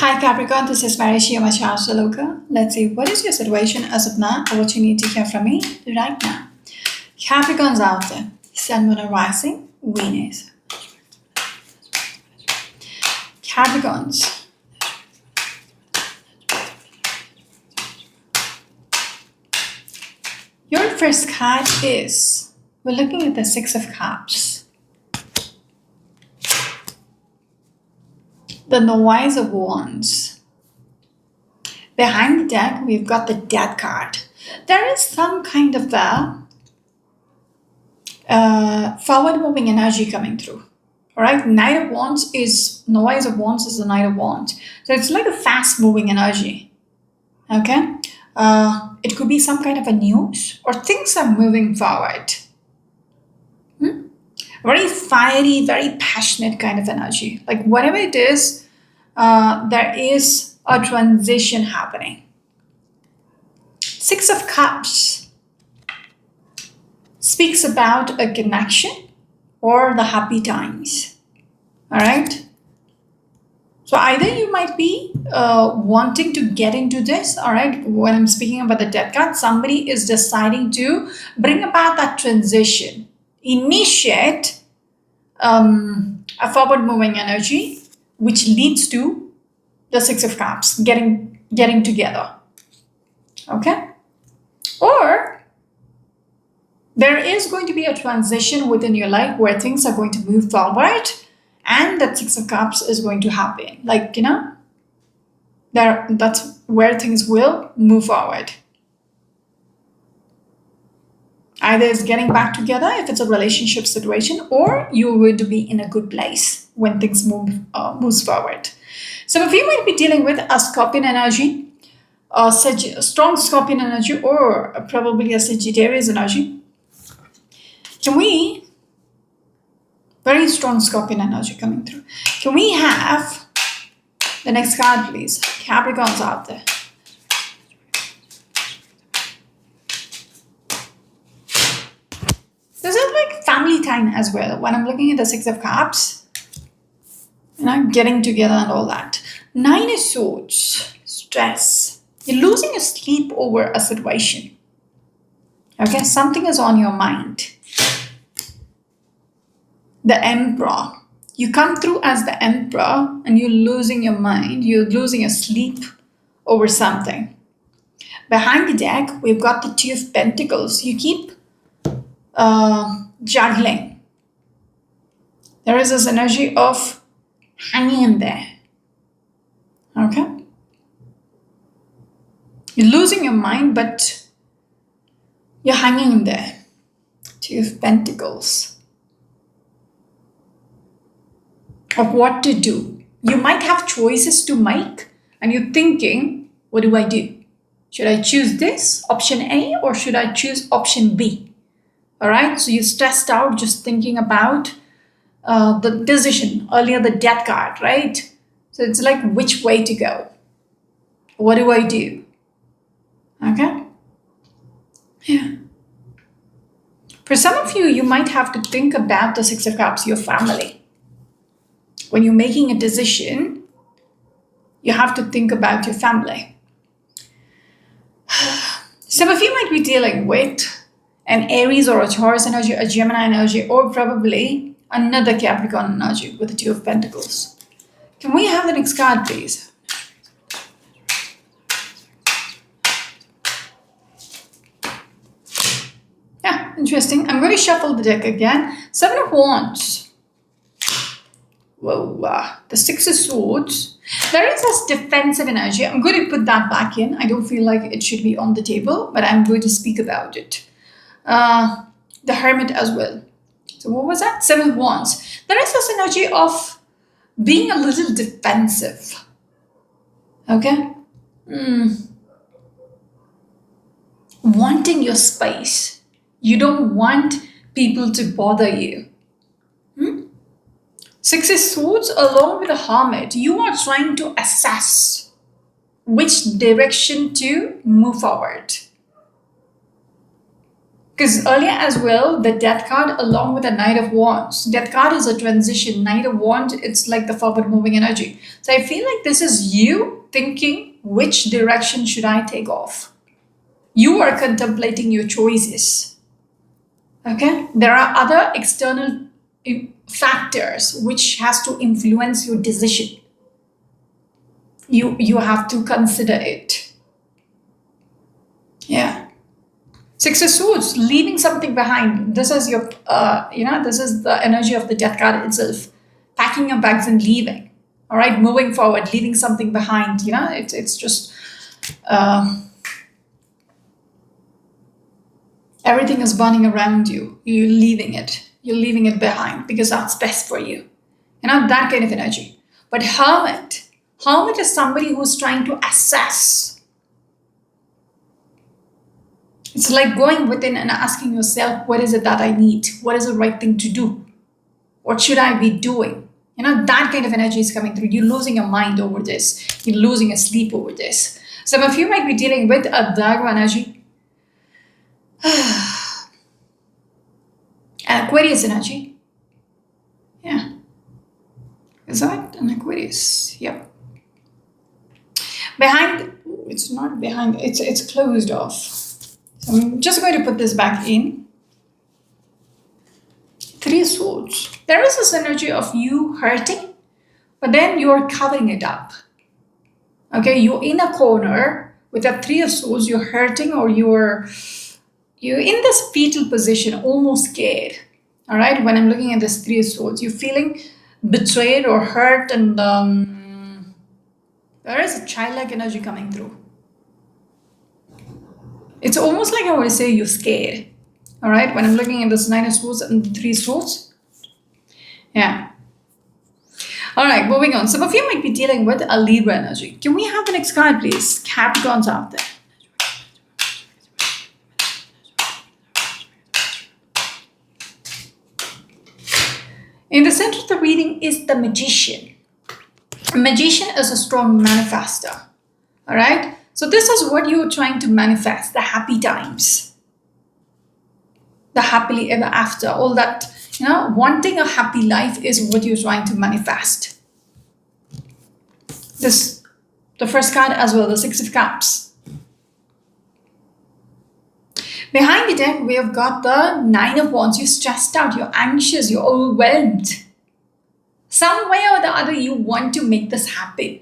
Hi Capricorn, this is Marishi Amachasaloka. Let's see what is your situation as of now or what you need to hear from me right now. Capricorn's out there. Sun, Moon, and Rising, Venus. Capricorns. Your first card is, we're looking at the Six of Cups. The Noise of Wands. Behind the deck, we've got the Death card. There is some kind of forward-moving energy coming through. All right, Knight of Wands is, Noise of Wands is the Knight of Wands. So it's like a fast-moving energy. Okay? It could be some kind of a news or things are moving forward. Very fiery, very passionate kind of energy. Like whatever it is, there is a transition happening. Six of Cups speaks about a connection or the happy times. All right. So either you might be wanting to get into this. All right. When I'm speaking about the Death card, somebody is deciding to bring about that transition, initiate a forward moving energy, which leads to the Six of Cups getting together. Okay. Or there is going to be a transition within your life where things are going to move forward and that Six of Cups is going to happen. Like, that's where things will move forward. Either it's getting back together if it's a relationship situation, or you're going to be in a good place when things moves forward. So if you might be dealing with a Scorpion energy, a strong Scorpion energy, or probably a Sagittarius energy, very strong Scorpion energy coming through. Can we have the next card, please? Capricorn's out there. This is like family time as well. When I'm looking at the Six of Cups, getting together and all that. Nine of Swords, stress. You're losing your sleep over a situation. Okay, something is on your mind. The Emperor. You come through as the Emperor and you're losing your mind. You're losing your sleep over something. Behind the deck, we've got the Two of Pentacles. You keep juggling. There is this energy of hanging in there. Okay? You're losing your mind, but you're hanging in there. Two of Pentacles. Of what to do. You might have choices to make, and you're thinking, what do I do? Should I choose this, option A, or should I choose option B? All right, so you're stressed out just thinking about the decision, earlier the Death card, right? So it's like which way to go. What do I do? Okay? Yeah. For some of you, you might have to think about the Six of Cups, your family. When you're making a decision, you have to think about your family. Some of you might be dealing with an Aries or a Taurus energy, a Gemini energy, or probably another Capricorn energy with the Two of Pentacles. Can we have the next card, please? Yeah, interesting. I'm going to shuffle the deck again. Seven of Wands. Whoa, the Six of Swords. There is this defensive energy. I'm going to put that back in. I don't feel like it should be on the table, but I'm going to speak about it. The Hermit as well. So what was that? Seven of Wands. There is this energy of being a little defensive. Okay? Wanting your space. You don't want people to bother you. Six of Swords along with the Hermit. You are trying to assess which direction to move forward. Because earlier as well, the Death card along with the Knight of Wands. Death card is a transition. Knight of Wands, it's like the forward moving energy. So I feel like this is you thinking, which direction should I take off? You are contemplating your choices. Okay? There are other external factors which has to influence your decision. You have to consider it. Yeah. Six of Swords, leaving something behind. This is your, this is the energy of the Death card itself. Packing your bags and leaving. All right, moving forward, leaving something behind. It's just everything is burning around you. You're leaving it. You're leaving it behind because that's best for you. That kind of energy. But Hermit is somebody who's trying to assess. It's like going within and asking yourself, what is it that I need? What is the right thing to do? What should I be doing? That kind of energy is coming through. You're losing your mind over this. You're losing your sleep over this. Some of you might be dealing with a Virgo energy. An Aquarius energy. Yeah. Is that an Aquarius? Yep. Behind, it's not behind, it's closed off. So I'm just going to put this back in. Three of Swords. There is this energy of you hurting, but then you're covering it up. Okay, you're in a corner with a Three of Swords, you're hurting or you're in this fetal position, almost scared. All right, when I'm looking at this Three of Swords, you're feeling betrayed or hurt, and there is a childlike energy coming through. It's almost like I want to say you're scared. All right, when I'm looking at this Nine of Swords and Three of Swords. Yeah. All right, moving on. Some of you might be dealing with a Libra energy. Can we have the next card, please? Capricorns out there. In the center of the reading is the Magician. A magician is a strong manifester. All right? So this is what you're trying to manifest, the happy times. The happily ever after. All that, wanting a happy life is what you're trying to manifest. The first card as well, the Six of Cups. Behind the deck, we have got the Nine of Wands. You're stressed out, you're anxious, you're overwhelmed. Some way or the other, you want to make this happen.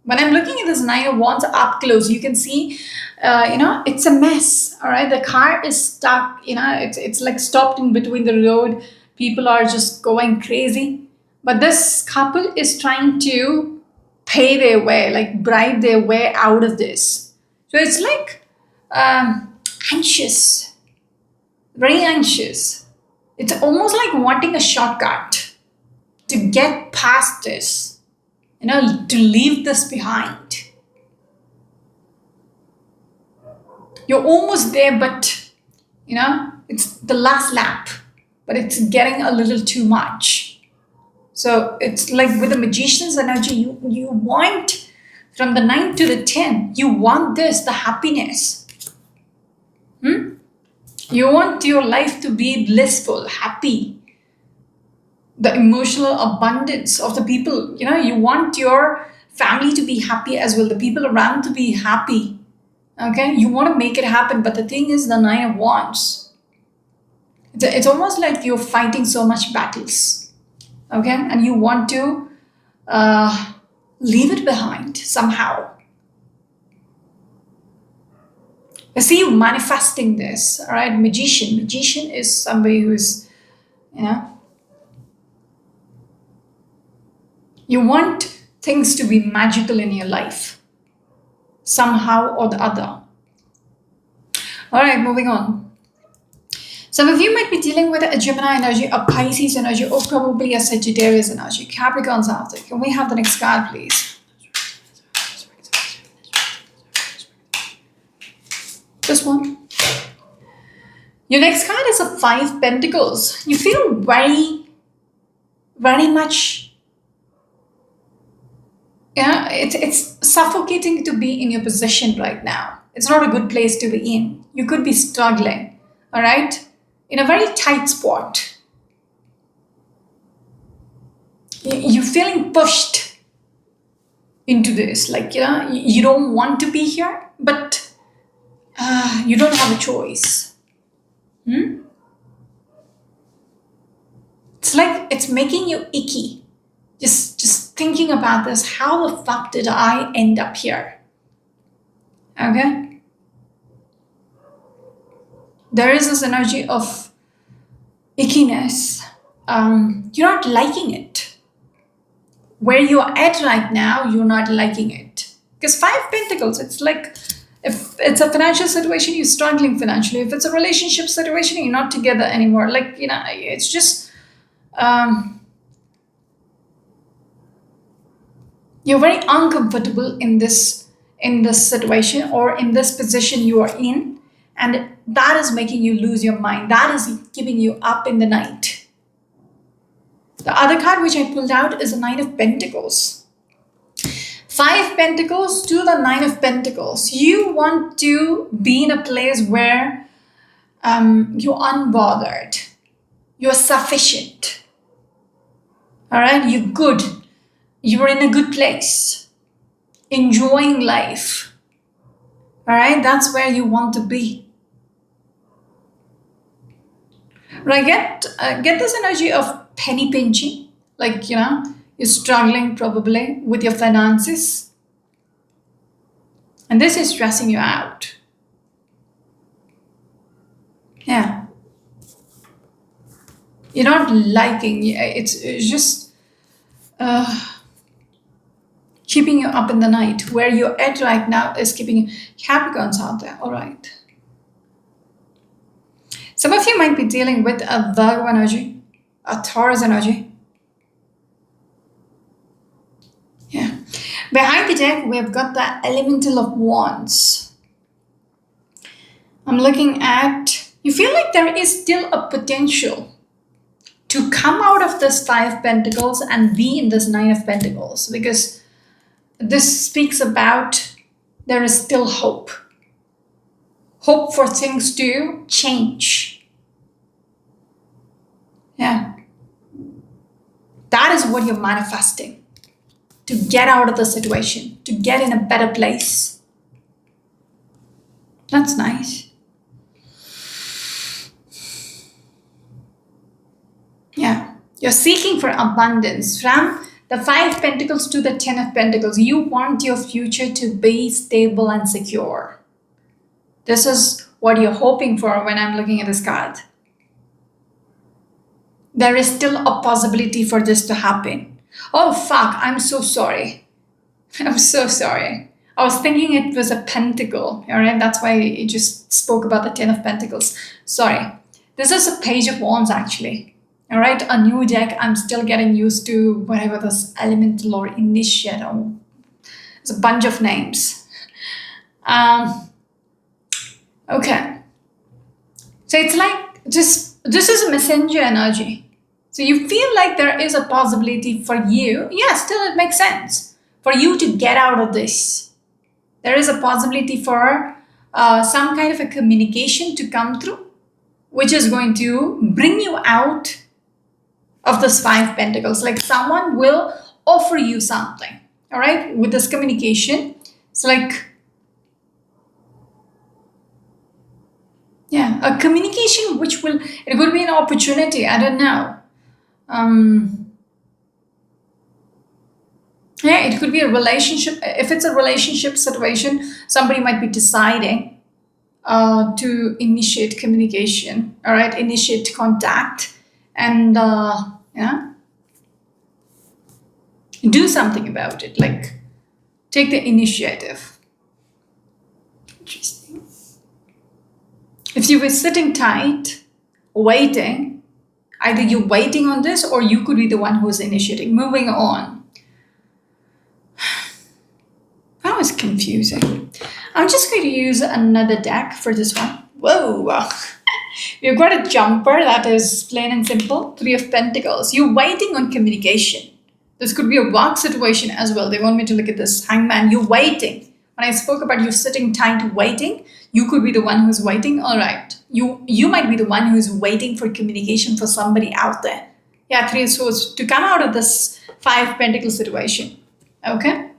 When I'm looking at this Nine of Wands up close, you can see, it's a mess. All right, the car is stuck. It's like stopped in between the road. People are just going crazy. But this couple is trying to pay their way, like bribe their way out of this. So it's like anxious, very anxious. It's almost like wanting a shortcut to get past this. To leave this behind. You're almost there, but, it's the last lap, but it's getting a little too much. So it's like with the Magician's energy, you want, from the 9 to the 10, you want this, the happiness. You want your life to be blissful, happy. The emotional abundance of the people. You want your family to be happy as well. The people around to be happy. Okay? You want to make it happen. But the thing is the Nine of Wands. It's almost like you're fighting so much battles. Okay? And you want to leave it behind somehow. I see you manifesting this. All right? Magician. Magician is somebody who's, you want things to be magical in your life, somehow or the other. All right, moving on. Some of you might be dealing with a Gemini energy, a Pisces energy, or probably a Sagittarius energy. Capricorns out there. Can we have the next card, please? This one. Your next card is a Five of Pentacles. You feel very, very much, it's suffocating to be in your position right now. It's not a good place to be in. You could be struggling, all right? in a very tight spot. You're feeling pushed into this. Like, you don't want to be here, but you don't have a choice. It's like it's making you icky. Just thinking about this. How the fuck did I end up here? Okay? There is this energy of ickiness. You're not liking it. Where you're at right now, you're not liking it. Because Five Pentacles, it's like if it's a financial situation, you're struggling financially. If it's a relationship situation, you're not together anymore. Like, it's just you're very uncomfortable in this situation or in this position you are in, and that is making you lose your mind. That is keeping you up in the night. The other card which I pulled out is the Nine of Pentacles. Five Pentacles to the Nine of Pentacles. You want to be in a place where you're unbothered. You're sufficient. All right? You're good. You're in a good place. Enjoying life. All right? That's where you want to be. Right? Get this energy of penny pinching. Like, you're struggling probably with your finances. And this is stressing you out. Yeah. You're not liking it's just keeping you up in the night. Where you're at right now is keeping you. Capricorns out there. All right. Some of you might be dealing with a Virgo energy, a Taurus energy. Yeah. Behind the deck, we've got the Elemental of Wands. I'm looking at, you feel like there is still a potential to come out of this Five Pentacles and be in this Nine of Pentacles, because this speaks about there is still hope. Hope for things to change. Yeah. That is what you're manifesting. To get out of the situation, to get in a better place. That's nice. Yeah. You're seeking for abundance. From the Five Pentacles to the Ten of Pentacles, you want your future to be stable and secure. This is what you're hoping for when I'm looking at this card. There is still a possibility for this to happen. Oh, fuck. I'm so sorry. I'm so sorry. I was thinking it was a pentacle. All right. That's why it just spoke about the Ten of Pentacles. Sorry. This is a Page of Wands, actually. All right. A new deck. I'm still getting used to whatever this elemental or initiate. Or it's a bunch of names. Okay. So it's like this is a messenger energy. So you feel like there is a possibility for you. Yeah, still it makes sense. For you to get out of this. There is a possibility for some kind of a communication to come through, which is going to bring you out of this Five Pentacles. Like someone will offer you something. All right. With this communication. It's like, yeah, a communication which it could be an opportunity. I don't know. Yeah, it could be a relationship. If it's a relationship situation, somebody might be deciding to initiate communication, all right, initiate contact, and do something about it, like take the initiative. Interesting. If you were sitting tight, waiting, either you're waiting on this or you could be the one who's initiating. Moving on. That was confusing. I'm just going to use another deck for this one. Whoa. We've got a jumper that is plain and simple. Three of Pentacles. You're waiting on communication. This could be a work situation as well. They want me to look at this. Hangman. You're waiting When I spoke about you sitting tight waiting, you could be the one who's waiting. All right. You might be the one who's waiting for communication for somebody out there. Yeah, Three of Swords to come out of this Five of Pentacles situation. Okay.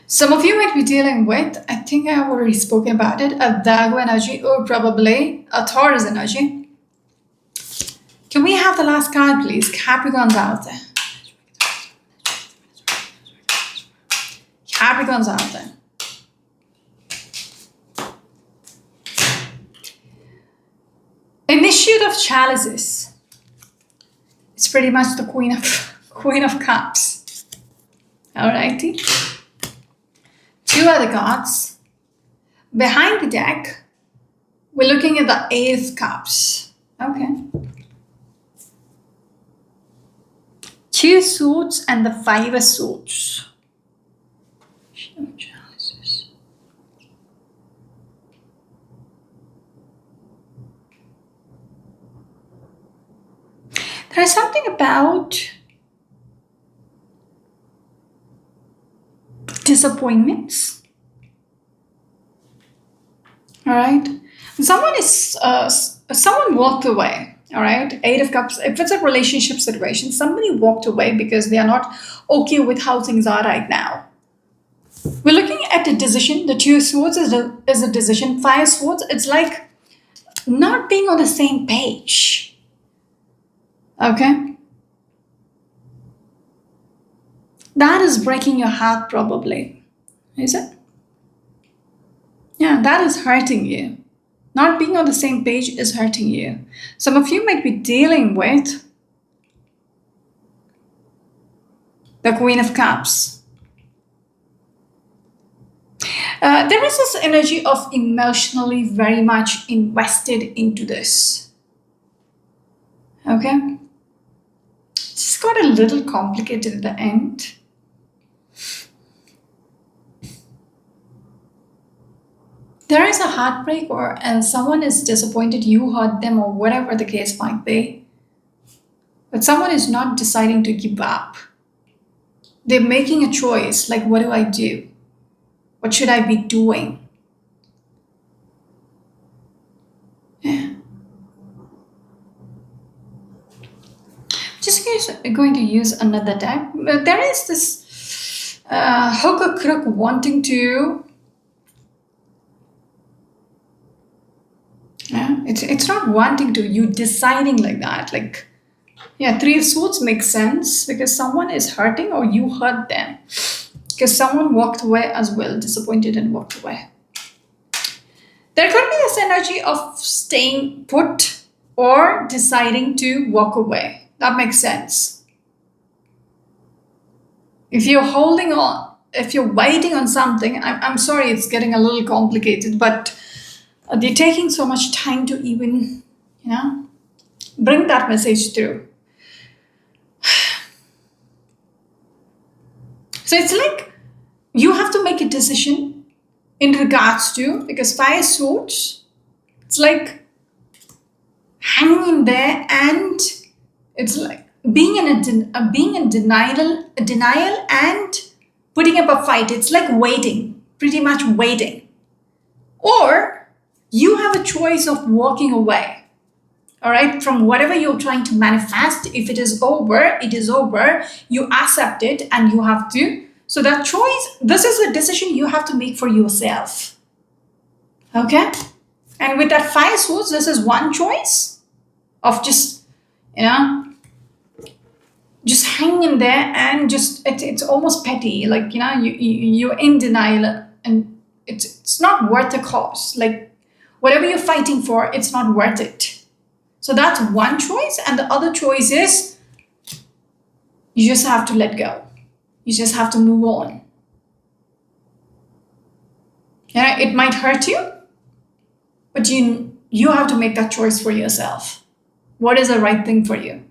Some of you might be dealing with, I think I have already spoken about it, a Dago energy or probably a Taurus energy. Can we have the last card, please? Capricorns out there. Capricorns out there. Initiate of Chalices. It's pretty much the Queen of Cups. Alrighty. Two other cards. Behind the deck, we're looking at the Ace of Cups. Okay. Two Swords and the Five of Swords. Chalices. There is something about disappointments. All right. Someone walked away. All right. Eight of Cups. If it's a relationship situation, somebody walked away because they are not okay with how things are right now. We're looking at a decision. The Two of Swords is a decision. Five of Swords, it's like not being on the same page. Okay? That is breaking your heart probably. Is it? Yeah, that is hurting you. Not being on the same page is hurting you. Some of you might be dealing with the Queen of Cups. There is this energy of emotionally very much invested into this. Okay? Just got a little complicated at the end. There is a heartbreak and someone is disappointed, you hurt them or whatever the case might be. But someone is not deciding to give up. They're making a choice, like what do I do? What should I be doing? Yeah. Just going to use another deck. There is this hook or crook wanting to. Yeah, it's not wanting to. You deciding like that. Like, yeah, Three of Swords makes sense because someone is hurting or you hurt them. Because someone walked away as well, disappointed and walked away. There could be this energy of staying put or deciding to walk away. That makes sense. If you're holding on, if you're waiting on something, I'm sorry it's getting a little complicated, but they're taking so much time to even, bring that message through. So it's like you have to make a decision in regards to, because Five of Swords, it's like hanging in there and it's like being in denial and putting up a fight. It's like waiting, pretty much waiting. Or you have a choice of walking away. All right, from whatever you're trying to manifest. If it is over, it is over. You accept it and you have to. So that choice, this is a decision you have to make for yourself. Okay? And with that Five of Swords, this is one choice of just hanging in there and just, it's almost petty. Like, you're in denial and it's not worth the cost. Like, whatever you're fighting for, it's not worth it. So that's one choice. And the other choice is you just have to let go. You just have to move on. Yeah, it might hurt you, but you have to make that choice for yourself. What is the right thing for you?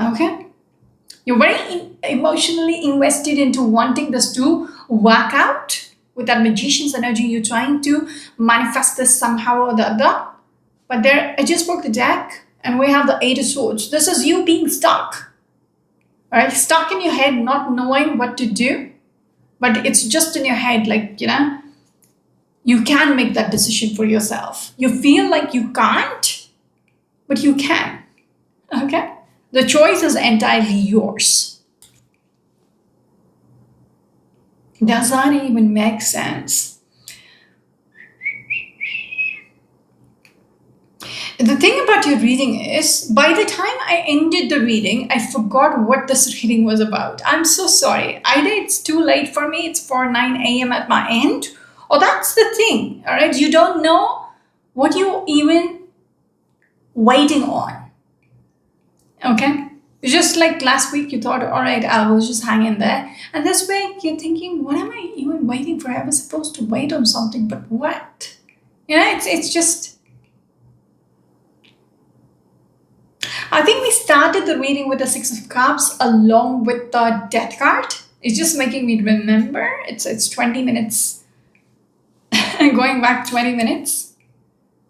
Okay? You're very emotionally invested into wanting this to work out. With that Magician's energy, you're trying to manifest this somehow or the other. But there, I just broke the deck and we have the Eight of Swords. This is you being stuck. All right, stuck in your head, not knowing what to do. but it's just in your head, like, you can make that decision for yourself. You feel like you can't, but you can. Okay? The choice is entirely yours. Does that even make sense? The thing about your reading is, by the time I ended the reading, I forgot what this reading was about. I'm so sorry. Either it's too late for me, it's 4 9 a.m. at my end, or that's the thing, all right? You don't know what you're even waiting on, okay? Just like last week, you thought, all right, I will just hang in there. And this week, you're thinking, what am I even waiting for? I was supposed to wait on something, but what? It's just... I think we started the reading with the Six of Cups along with the Death card. It's just making me remember. It's 20 minutes. Going back 20 minutes.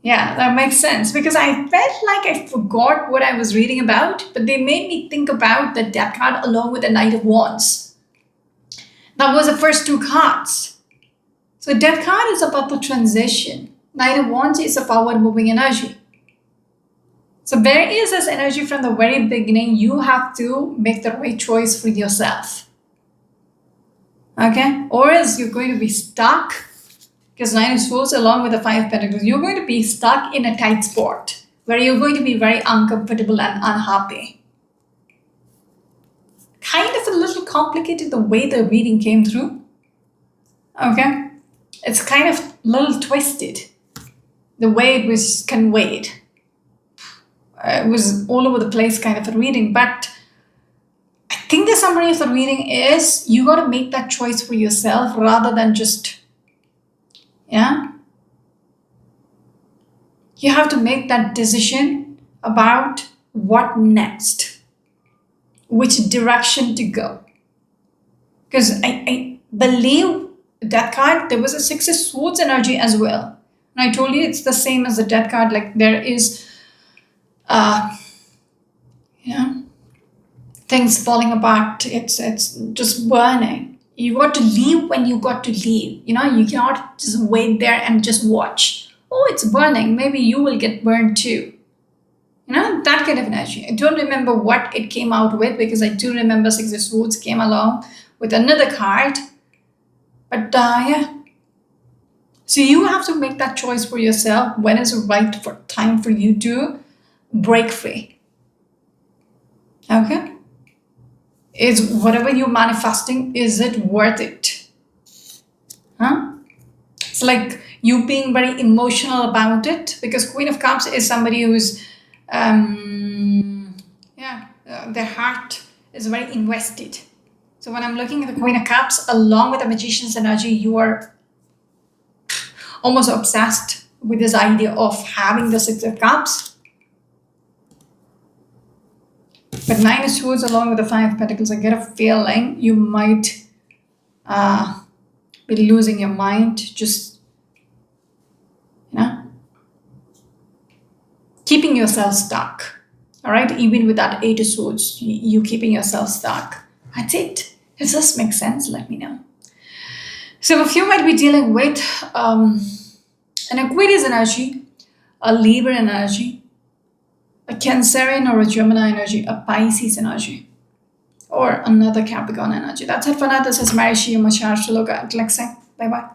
Yeah, that makes sense. Because I felt like I forgot what I was reading about, but they made me think about the Death card along with the Knight of Wands. That was the first two cards. So Death card is about the transition. Knight of Wands is a forward moving energy. So there is this energy from the very beginning. You have to make the right choice for yourself. Okay? Or else you're going to be stuck. Because Nine of Swords along with the Five of Pentacles, you're going to be stuck in a tight spot where you're going to be very uncomfortable and unhappy. Kind of a little complicated the way the reading came through. Okay? It's kind of a little twisted the way it was conveyed. It was all over the place kind of a reading, but I think the summary of the reading is you got to make that choice for yourself rather than just, you have to make that decision about what next, which direction to go. Because I believe that card, there was a Six of Swords energy as well. And I told you it's the same as the Death card, like there is things falling apart. It's just burning. You got to leave when you got to leave. You cannot just wait there and just watch. Oh, it's burning. Maybe you will get burned too. That kind of energy. I don't remember what it came out with because I do remember Six of Swords came along with another card. But so you have to make that choice for yourself. When is the right time for you to break free? Okay? Is whatever you're manifesting, is it worth it? It's like you being very emotional about it, because Queen of Cups is somebody who's, their heart is very invested. So when I'm looking at the Queen of Cups along with the Magician's energy, you are almost obsessed with this idea of having the Six of Cups. But Nine of Swords along with the Five of Pentacles, I get a feeling you might be losing your mind, just, keeping yourself stuck. All right? Even with that Eight of Swords, you keeping yourself stuck. That's it. Does this make sense? Let me know. So if you might be dealing with an Aquarius energy, a Libra energy, a Cancerian or a Gemini energy, a Pisces energy, or another Capricorn energy. That's it for now. This is Marishi Mashar Shaloka. Bye bye.